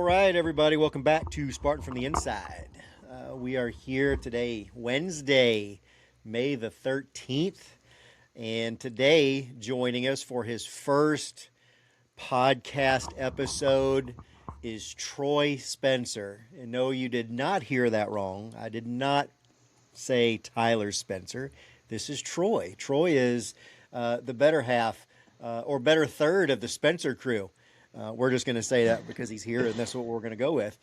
right, everybody, welcome back to Spartan from the Inside. We are here today, Wednesday, May the 13th, and today joining us for his first podcast episode is Troy Spencer. And no, you did not hear that wrong. I did not say Tyler Spencer. This is Troy. Troy is the better half or better third of the Spencer crew. We're just going to say that because he's here, and that's what we're going to go with.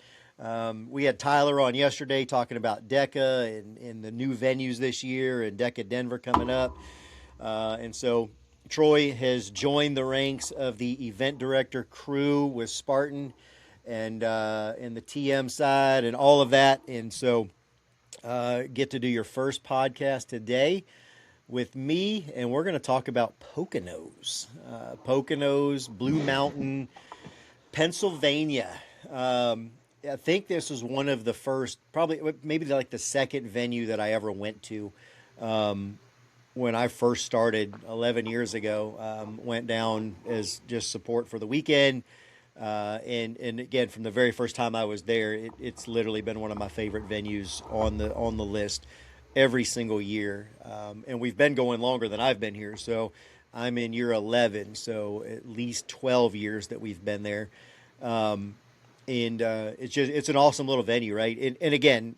We had Tyler on yesterday talking about DECA and the new venues this year and DECA Denver coming up. And so Troy has joined the ranks of the event director crew with Spartan and the TM side and all of that. And so get to do your first podcast today with me, and we're going to talk about Poconos. Poconos, Blue Mountain, Pennsylvania. I think this was one of the first, probably maybe like the second venue that I ever went to when I first started 11 years ago. Went down as just support for the weekend. And again, from the very first time I was there, it's literally been one of my favorite venues on the list every single year. And we've been going longer than I've been here. So I'm in year 11, so at least 12 years that we've been there. It's an awesome little venue, right? And again,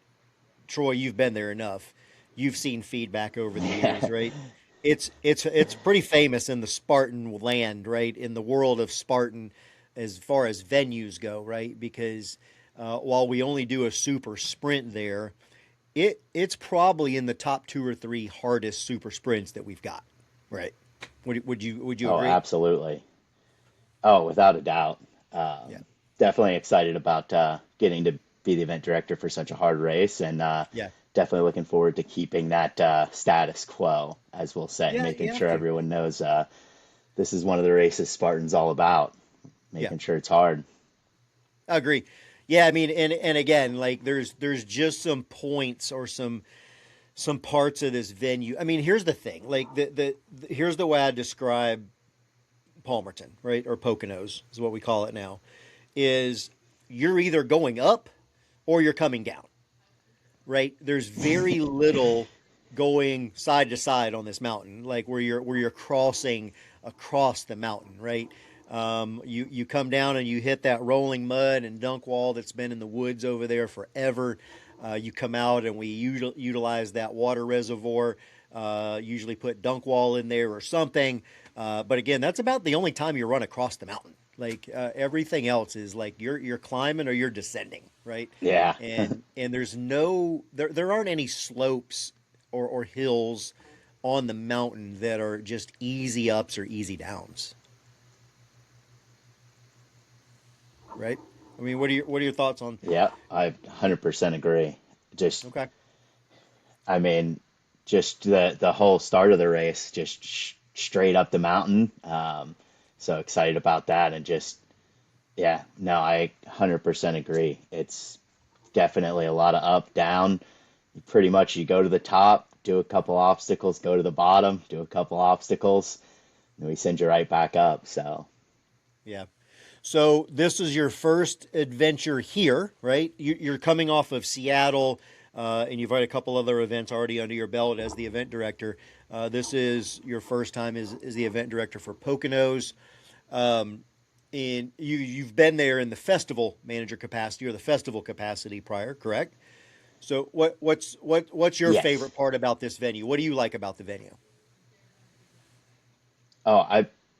Troy, you've been there enough. You've seen feedback over the years, right? It's pretty famous in the Spartan land, right? In the world of Spartan, as far as venues go, right? Because while we only do a super sprint there, it's probably in the top two or three hardest super sprints that we've got, right? Would you Oh, agree? absolutely. Oh, without a doubt. Yeah, Definitely excited about getting to be the event director for such a hard race, and yeah, definitely looking forward to keeping that status quo, as we'll say, yeah. making You have sure to. everyone knows this is one of the races Spartan's all about, Yeah, making sure it's hard. I agree. Yeah, I mean, and again, like there's just some points or some parts of this venue. I mean, here's the thing. Like here's the way I describe Palmerton, right, or Poconos is what we call it now. Is you're either going up or you're coming down, right? There's very little going side to side on this mountain, like where you're crossing across the mountain, right? You come down and you hit that rolling mud and dunk wall that's been in the woods over there forever. You come out and we utilize that water reservoir. Usually put dunk wall in there or something. But again, that's about the only time you run across the mountain. Like everything else is like you're climbing or you're descending, right? Yeah. And there aren't any slopes or hills on the mountain that are just easy ups or easy downs, right? I mean, what are your thoughts on? Yeah, I 100% agree. Just, Okay, I mean, just the whole start of the race, just straight up the mountain. So excited about that, and just yeah, no, I 100% agree. It's definitely a lot of up, down. Pretty much you go to the top, do a couple obstacles, go to the bottom, do a couple obstacles, and we send you right back up. So yeah. So this is your first adventure here, right? You're coming off of Seattle, and you've had a couple other events already under your belt as the event director. This is your first time as the event director for Poconos, and you've been there in the festival manager capacity or the festival capacity prior, correct? So what's your yes. favorite part about this venue? What do you like about the venue? Oh,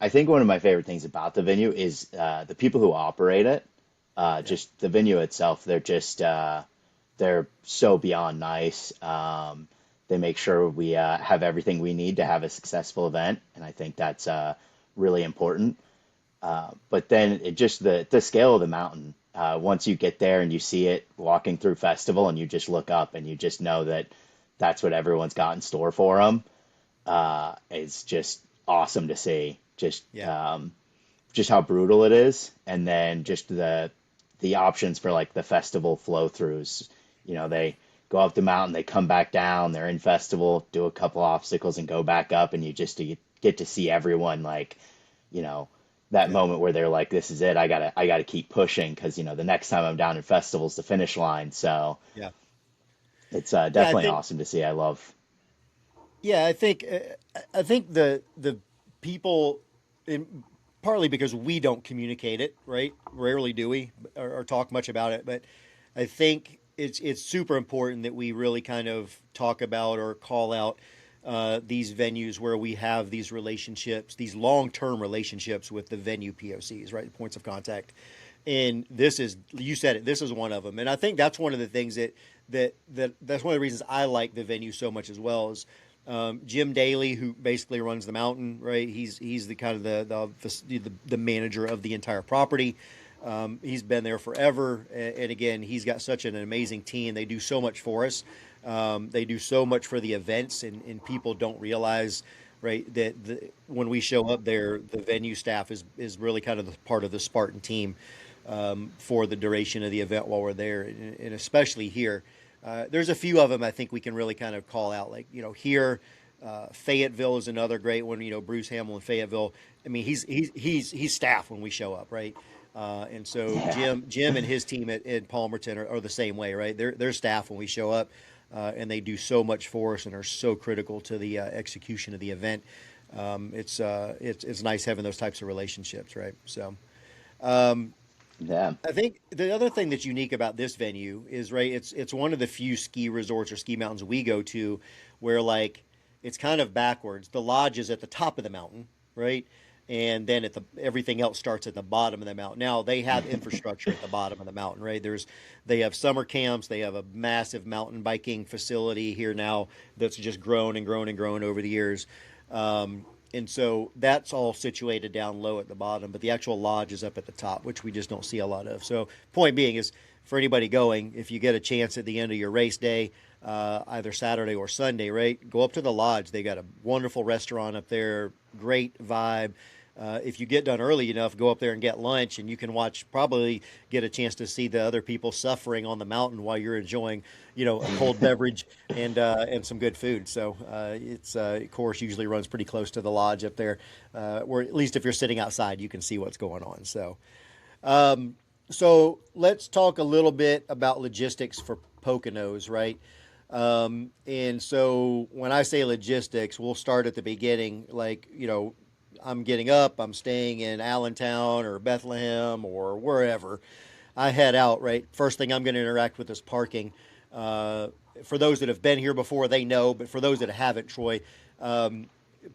I think one of my favorite things about the venue is the people who operate it. Yeah, Just the venue itself, they're so beyond nice. They make sure we have everything we need to have a successful event, and I think that's really important. But then it just the scale of the mountain. Once you get there and you see it walking through festival, and you just look up and you just know that that's what everyone's got in store for them. It's just awesome to see. yeah, Just how brutal it is, and then just the options for like the festival flow throughs. They go up the mountain, they come back down, they're in festival, do a couple obstacles, and go back up, and you just get to see everyone like, you know, that Yeah. moment where they're like, this is it. I gotta keep pushing because, the next time I'm down in festivals, the finish line. So Yeah. it's Yeah. I definitely think. awesome to see. I love. Yeah. I think the people, in, partly because we don't communicate it, right? Rarely do we, or talk much about it. But I think it's super important that we really kind of talk about or call out these venues where we have these relationships, these long-term relationships with the venue POCs, right? Points of contact. And this is, you said it, this is one of them. And I think that's one of the things that's one of the reasons I like the venue so much as well is Jim Daly, who basically runs the mountain, right? He's the kind of the manager of the entire property. He's been there forever, and again, he's got such an amazing team. They do so much for us. They do so much for the events, and people don't realize, right, that when we show up there, the venue staff is really kind of the part of the Spartan team for the duration of the event while we're there, and especially here. There's a few of them I think we can really kind of call out, like here. Fayetteville is another great one. Bruce Hamill in Fayetteville. I mean, he's staff when we show up, right? And so Yeah. Jim and his team at Palmerton are the same way, right? They're staff when we show up, and they do so much for us and are so critical to the execution of the event. It's nice having those types of relationships, right? So Yeah. I think the other thing that's unique about this venue is, right, it's one of the few ski resorts or ski mountains we go to where, like, it's kind of backwards. The lodge is at the top of the mountain, right? And then everything else starts at the bottom of the mountain. Now they have infrastructure at the bottom of the mountain, right? They have summer camps, they have a massive mountain biking facility here now that's just grown and grown and grown over the years. And so that's all situated down low at the bottom, but the actual lodge is up at the top, which we just don't see a lot of. So, point being is for anybody going, if you get a chance at the end of your race day, either Saturday or Sunday, right, go up to the lodge. They got a wonderful restaurant up there, great vibe. If you get done early enough, go up there and get lunch, and you can probably get a chance to see the other people suffering on the mountain while you're enjoying, a cold beverage and some good food. So it's course usually runs pretty close to the lodge up there, where at least if you're sitting outside, you can see what's going on. So let's talk a little bit about logistics for Poconos, right? And so when I say logistics, we'll start at the beginning. Like, I'm getting up, I'm staying in Allentown or Bethlehem or wherever. I head out, right? First thing I'm going to interact with is parking. Uh, for those that have been here before, they know, but for those that haven't, Troy, um,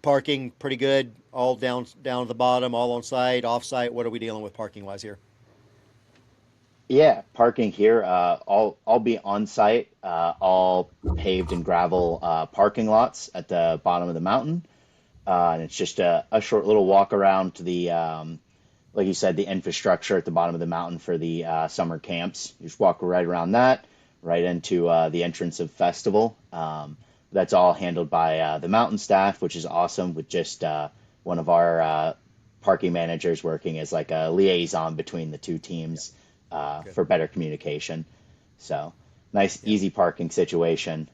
parking pretty good, all down at the bottom, all on site, off site. What are we dealing with parking wise here? Yeah, parking here, I'll be on site, all paved and gravel parking lots at the bottom of the mountain. And it's just a short little walk around to the, like you said, the infrastructure at the bottom of the mountain for the summer camps. You just walk right around that, right into the entrance of festival. That's all handled by the mountain staff, which is awesome, with just one of our parking managers working as like a liaison between the two Yeah, teams good. for better communication. So nice, Yeah. easy parking situation.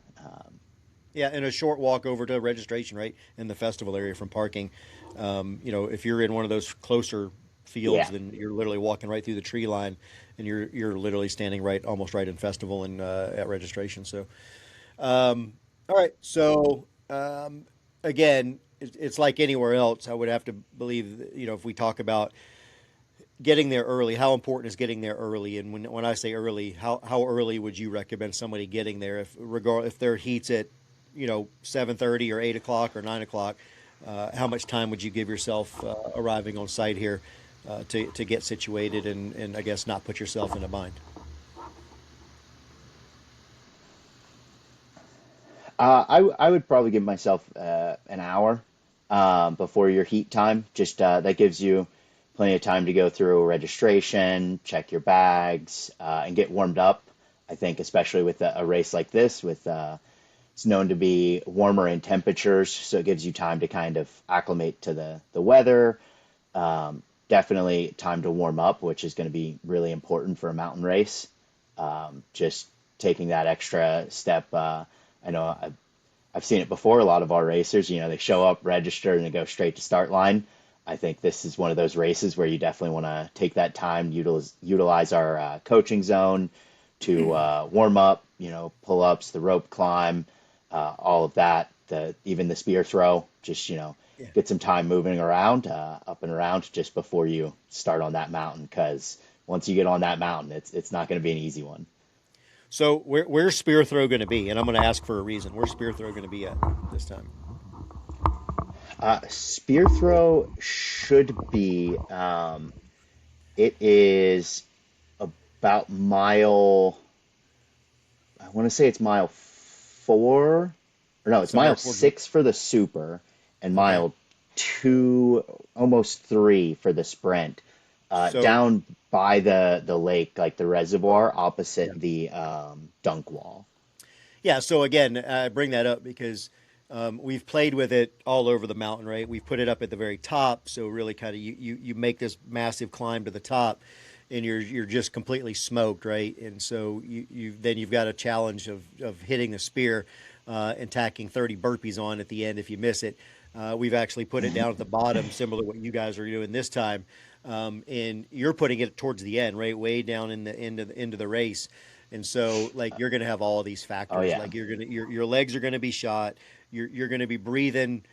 Yeah, and a short walk over to registration, right, in the festival area from parking. If you're in one of those closer fields, Yeah. then you're literally walking right through the tree line, and you're literally standing almost right in festival and at registration. So, all right. So, again, it's like anywhere else. I would have to believe, if we talk about getting there early, how important is getting there early? And when I say early, how early would you recommend somebody getting there if their heat's at 7:30 or 8 o'clock or 9 o'clock? How much time would you give yourself arriving on site here to get situated and I guess not put yourself in a bind? I would probably give myself an hour before your heat time. Just that gives you plenty of time to go through registration, check your bags, and get warmed up. I think, especially with a race like this, with it's known to be warmer in temperatures, so it gives you time to kind of acclimate to the weather. Definitely time to warm up, which is going to be really important for a mountain race. Just taking that extra step. I know I've seen it before. A lot of our racers, they show up, register, and they go straight to start line. I think this is one of those races where you definitely want to take that time, utilize our coaching zone to warm up, pull ups, the rope climb, all of that, even the spear throw, just, Yeah. get some time moving around, up and around just before you start on that mountain. Because once you get on that mountain, it's not going to be an easy one. So where's spear throw going to be? And I'm going to ask for a reason. Where's spear throw going to be at this time? Spear throw should be, it is about mile, I want to say it's mile 4, or no, it's Somewhere mile towards the. 6 for the super and Okay. mile 2, almost 3 for the sprint. So Down by the lake, like the reservoir opposite yeah. the dunk wall. Yeah. So again, I bring that up because we've played with it all over the mountain, right? We've put it up at the very top, so really kind of you make this massive climb to the top, and you're just completely smoked, right? And so you've got a challenge of hitting the spear and tacking 30 burpees on at the end if you miss it. We've actually put it down at the bottom, similar to what you guys are doing this time, and you're putting it towards the end, right, way down in the end of the race. And so, like, you're going to have all of these Oh factors. yeah. Like, your legs are going to be shot. You're going to be breathing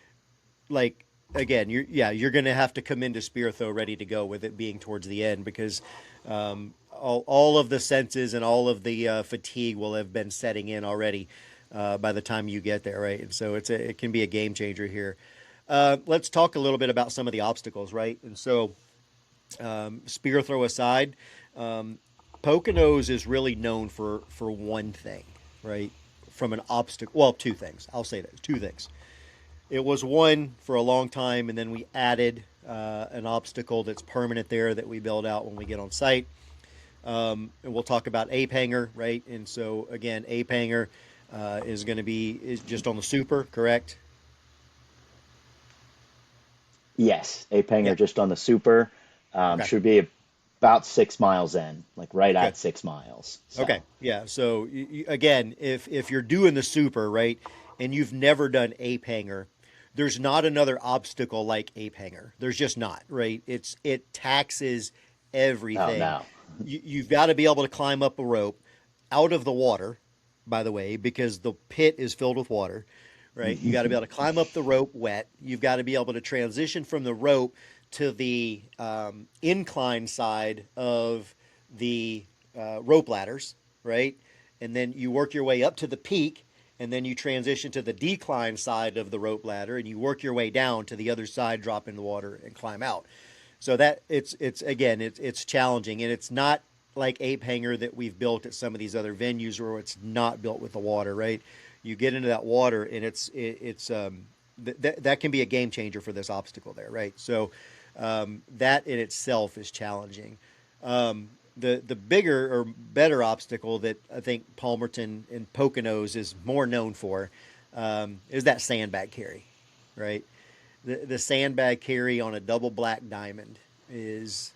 like again. You're going to have to come into spear throw ready to go with it being towards the end because all of the senses and all of the fatigue will have been setting in already by the time you get there, right? And so it can be a game changer here. Let's talk a little bit about some of the obstacles, right? And so spear throw aside, Poconos is really known for one thing, right? From an obstacle, well, two things. I'll say that two things. It was one for a long time, and then we added an obstacle that's permanent there that we build out when we get on site. And we'll talk about ape hanger, right? And so again, ape hanger is going to be is just on the super, correct? Yes, ape Yeah. hanger just on the super. Okay. Should be about 6 miles in, like right Okay. at 6 miles. Okay. So, Yeah. So again, if you're doing the super, right, and you've never done ape hanger, there's not another obstacle like ape hanger. There's just not, right? It taxes oh everything. no. You've got to be able to climb up a rope out of the water, by the way, because the pit is filled with water, right? You got to be able to climb up the rope wet. You've got to be able to transition from the rope to the incline side of the rope ladders, right? And then you work your way up to the peak, and then you transition to the decline side of the rope ladder, and you work your way down to the other side, drop in the water, and climb out. So that it's again it's challenging, and it's not like ape hanger that we've built at some of these other venues where it's not built with the water, right? You get into that water, and that can be a game changer for this obstacle there, right? So that in itself is challenging. The bigger or better obstacle that I think Palmerton and Poconos is more known for is that sandbag carry, right? The sandbag carry on a double black diamond is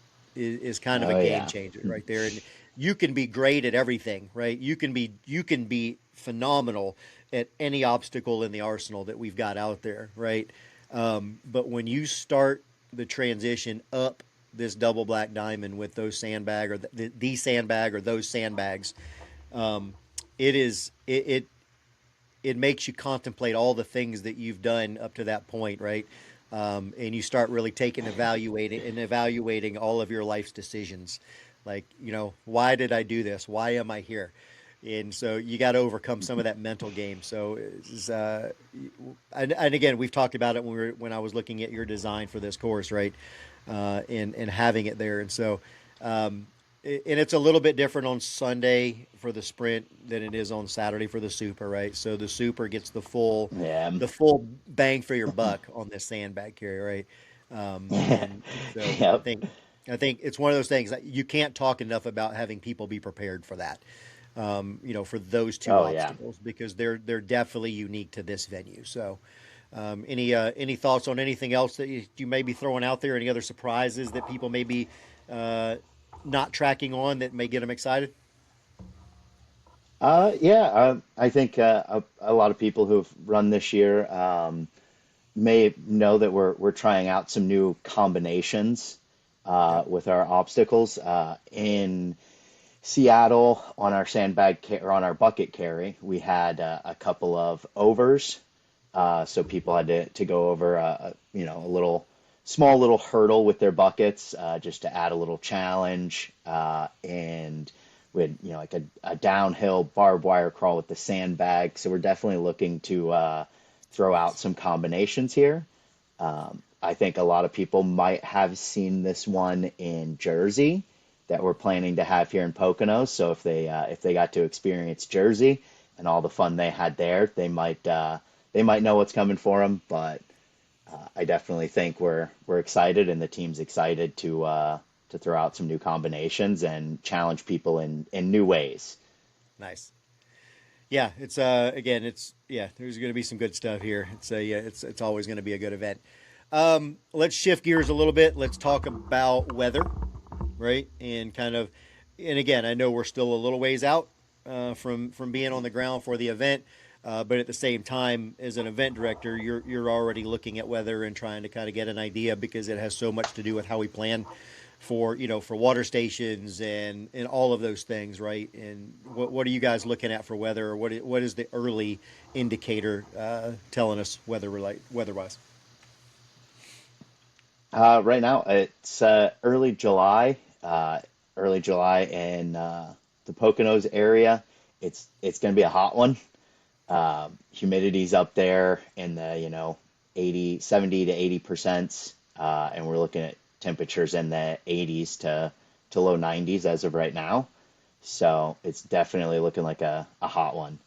kind of a Oh game yeah. changer right there, and you can be great at everything, right? You can be phenomenal at any obstacle in the arsenal that we've got out there, right? But when you start the transition up this double black diamond with those sandbag or the sandbag or those sandbags, it is it makes you contemplate all the things that you've done up to that point, right? And you start really taking evaluating all of your life's decisions, like why did I do this? Why am I here? And so you got to overcome some of that mental game. So, and again, we've talked about it when I was looking at your design for this course, right? And having it there, and so and it's a little bit different on Sunday for the sprint than it is on Saturday for the super, right? So the super gets the full Yeah. the full bang for your buck on this sandbag carry, right? And so I Yep. think I think it's one of those things that you can't talk enough about having people be prepared for that. For those two Oh yeah. obstacles because they're definitely unique to this venue. So, any thoughts on anything else that you may be throwing out there? Any other surprises that people may be uh, not tracking on that may get them excited? Yeah. I think a lot of people who've run this year, may know that we're trying out some new combinations Yep. with our obstacles. In Seattle, on our or on our bucket carry, we had a couple of overs, so people had to go over a little small little hurdle with their buckets, just to add a little challenge, and we had like a downhill barbed wire crawl with the sandbag. So we're definitely looking to throw out Nice. some combinations here. I think a lot of people might have seen this one in Jersey that we're planning to have here in Poconos. So if they got to experience Jersey and all the fun they had there, they might know what's coming for them. But I definitely think we're excited, and the team's excited to throw out some new combinations and challenge people in new ways. Nice. Yeah, it's again, it's yeah. There's going to be some good stuff here. It's yeah, it's always going to be a good event. Let's shift gears a little bit. Let's talk about weather, right? And kind of, and again, I know we're still a little ways out from being on the ground for the event, but at the same time, as an event director, you're already looking at weather and trying to kind of get an idea because it has so much to do with how we plan for for water stations and all of those things, right? And what are you guys looking at for weather, or what is the early indicator telling us weather wise? Right now, it's early July in the Poconos area. It's going to be a hot one. Humidity's up there in the 70 to 80%, and we're looking at temperatures in the 80s to low 90s as of right now. So it's definitely looking like a hot one. Yeah,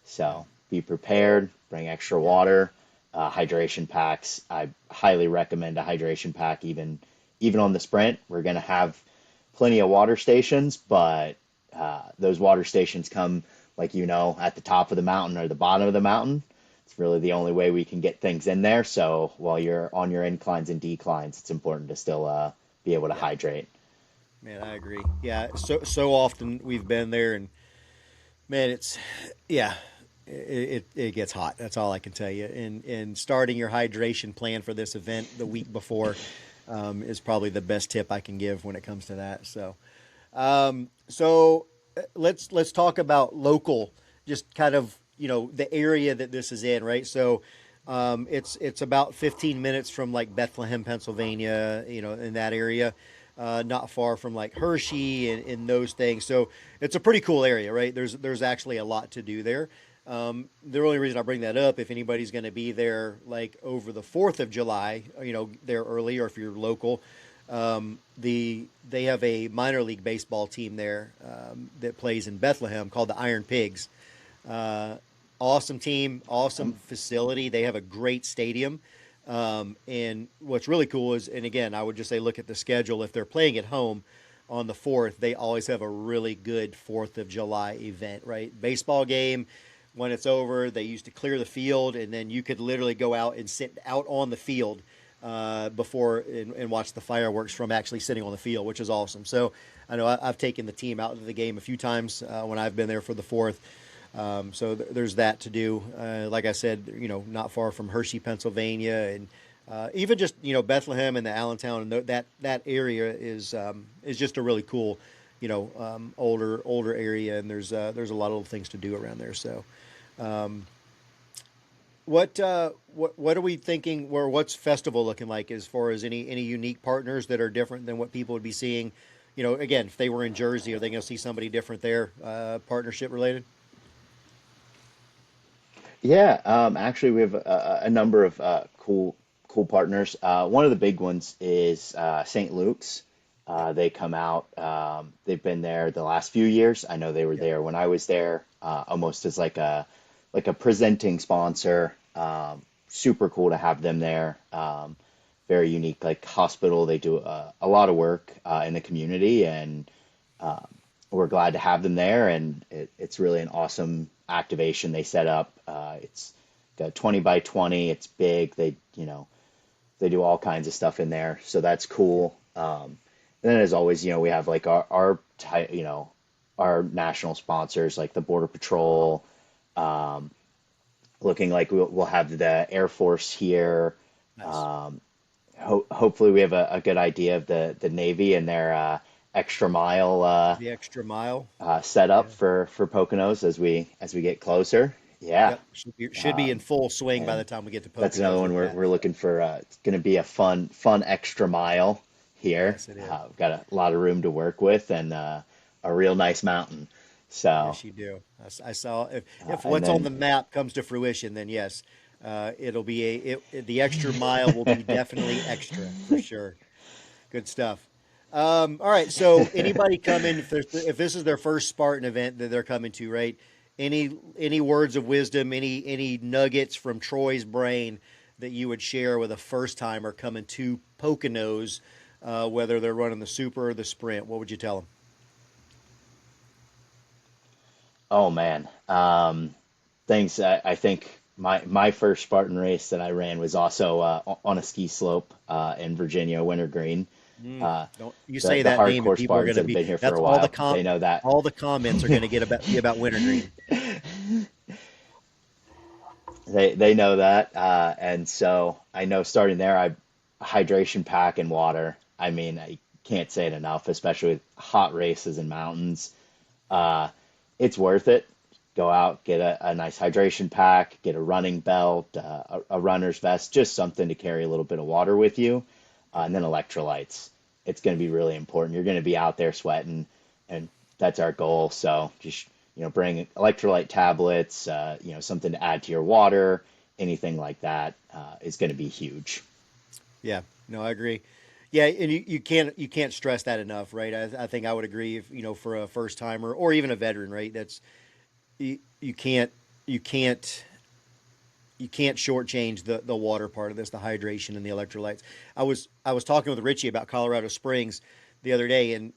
So be prepared, bring extra yeah, water, hydration packs. I highly recommend a hydration pack, even on the sprint. We're going to have plenty of water stations, but those water stations come, like at the top of the mountain or the bottom of the mountain. It's really the only way we can get things in there. So while you're on your inclines and declines, it's important to still be able to yeah. hydrate. Man, I agree. Yeah, so often we've been there, and man, it's yeah, it gets hot. That's all I can tell you. And starting your hydration plan for this event the week before is probably the best tip I can give when it comes to that. So let's talk about local, just kind of the area that this is in, right? So it's about 15 minutes from like Bethlehem, Pennsylvania, in that area, not far from like Hershey and those things. So it's a pretty cool area, right? There's actually a lot to do there. The only reason I bring that up, if anybody's going to be there like over the 4th of July, there early, or if you're local, they have a minor league baseball team there that plays in Bethlehem called the Iron Pigs. Uh, Awesome team, awesome facility. They have a great stadium. And what's really cool is, and again, I would just say look at the schedule. If they're playing at home on the 4th, they always have a really good 4th of July event, right? Baseball game, when it's over, they used to clear the field, and then you could literally go out and sit out on the field before and watch the fireworks from actually sitting on the field, which is awesome. So I know I've taken the team out to the game a few times when I've been there for the 4th. There's that to do. Like I said, not far from Hershey, Pennsylvania, and even just Bethlehem and the Allentown and that area is just a really cool, older area, and there's a lot of things to do around there. So, um, what are we thinking? Or what's festival looking like as far as any unique partners that are different than what people would be seeing? Again, if they were in Jersey, are they going to see somebody different there, partnership related? Yeah, actually, we have a number of cool partners. One of the big ones is St. Luke's. Yep. They come out. They've been there the last few years. I know they were Yep. there when I was there, almost as like a presenting sponsor. Super cool to have them there. Very unique, like hospital. They do a lot of work in the community, and we're glad to have them there. And it's really an awesome activation they set up. It's got 20 by 20. It's big. They do all kinds of stuff in there, so that's cool. And then as always, we have like our national sponsors like the Border Patrol, looking like we'll have the Air Force here. Nice. Um, Hopefully, we have a good idea of the Navy and their extra mile The extra mile. setup Yeah. for Poconos as we get closer. Yeah, Yep. Should be in full swing by the and time we get to that's another Poconos one with that. we're looking for. It's going to be a fun extra mile here. Yes, it is. We've got a lot of room to work with and a real nice mountain. So, Yes, you do. I saw if and what's on then the map comes to fruition, then yes, it'll be the extra mile will be definitely extra for sure. Good stuff. All right. So anybody coming if this is their first Spartan event that they're coming to, right? Any words of wisdom, any nuggets from Troy's brain that you would share with a first timer coming to Poconos, whether they're running the super or the sprint? What would you tell them? oh man, things I think my first Spartan race that I ran was also on a ski slope in Virginia, Wintergreen. Uh, Don't you the say the that name and hardcore people are Spartans going to that have be been here for that's a while, they know that. all the comments are going to be about wintergreen. They know that, and so I know starting there, I hydration pack and water. I mean, I can't say it enough, especially with hot races and mountains. Uh, it's worth it. Go out, get a nice hydration pack, get a running belt, a runner's vest, just something to carry a little bit of water with you, Yep. and then electrolytes. It's going to be really important. You're going to be out there sweating, and that's our goal. So just bring electrolyte tablets, something to add to your water, anything like that is going to be huge. Yeah. No, I agree. Yeah, and you can't stress that enough, right? I think I would agree if for a first timer or even a veteran, right? That's you can't you can't you can't shortchange the water part of this, the hydration and the electrolytes. I was talking with Richie about Colorado Springs the other day, and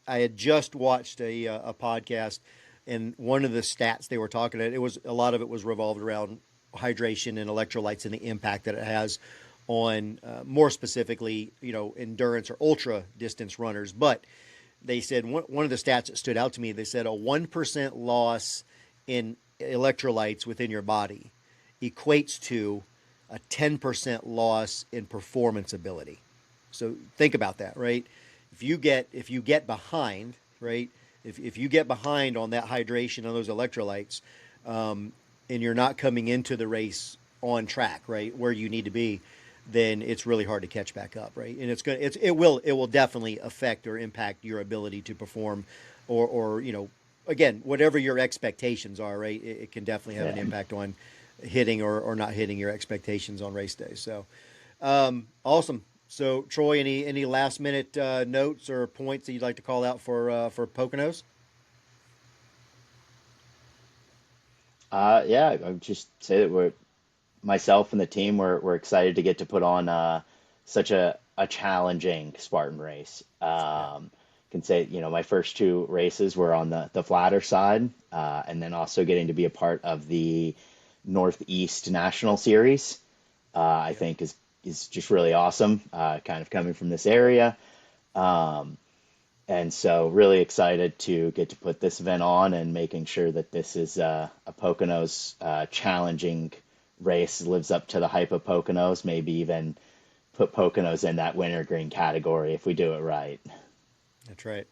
I had just watched a podcast, and one of the stats they were talking about, it was a lot of it was revolved around hydration and electrolytes and the impact that it has on more specifically endurance or ultra distance runners. But they said one of the stats that stood out to me. They said a 1% loss in electrolytes within your body equates to a 10% loss in performance ability. So think about that, right? If you get behind, right? If you get behind on that hydration on those electrolytes, and you're not coming into the race on track, right, where you need to be, then it's really hard to catch back up, right? And it will definitely affect or impact your ability to perform, or again, whatever your expectations are, right? It can definitely have an Yeah. impact on hitting or not hitting your expectations on race day. So awesome. So Troy, any last minute notes or points that you'd like to call out for Poconos? Yeah, I would just say that myself and the team we're excited to get to put on such a challenging Spartan race. Yeah. Can say my first two races were on the flatter side, and then also getting to be a part of the Northeast National Series. I Yep. think is just really awesome. Kind of coming from this area. Um, and so really excited to get to put this event on and making sure that this is a Poconos challenging race, lives up to the hype of Poconos, maybe even put Poconos in that wintergreen category if we do it right. That's right.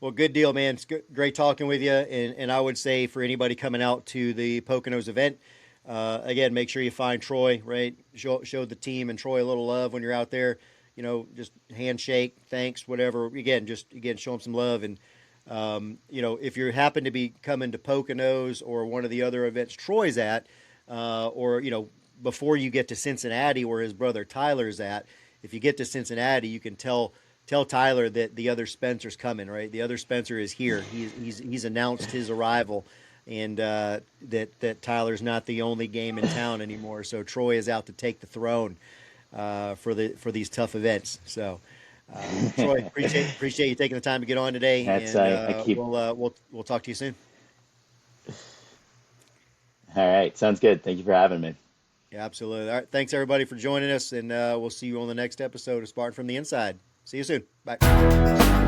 Well, good deal, man. It's great talking with you. And I would say for anybody coming out to the Poconos event, again, make sure you find Troy, right? Show the team and Troy a little love when you're out there. Just handshake, thanks, whatever. Again, show them some love. And, if you happen to be coming to Poconos or one of the other events Troy's at, or, before you get to Cincinnati where his brother Tyler's at, if you get to Cincinnati, you can tell Tyler that the other Spencer's coming, right? The other Spencer is here. He's announced his arrival, and that Tyler's not the only game in town anymore. So Troy is out to take the throne for these tough events. So Troy, appreciate you taking the time to get on today, That's and I keep we'll talk to you soon. all right. Sounds good. Thank you for having me. Yeah, absolutely. All right, thanks everybody for joining us, and we'll see you on the next episode of Spartan from the Inside. See you soon. Bye.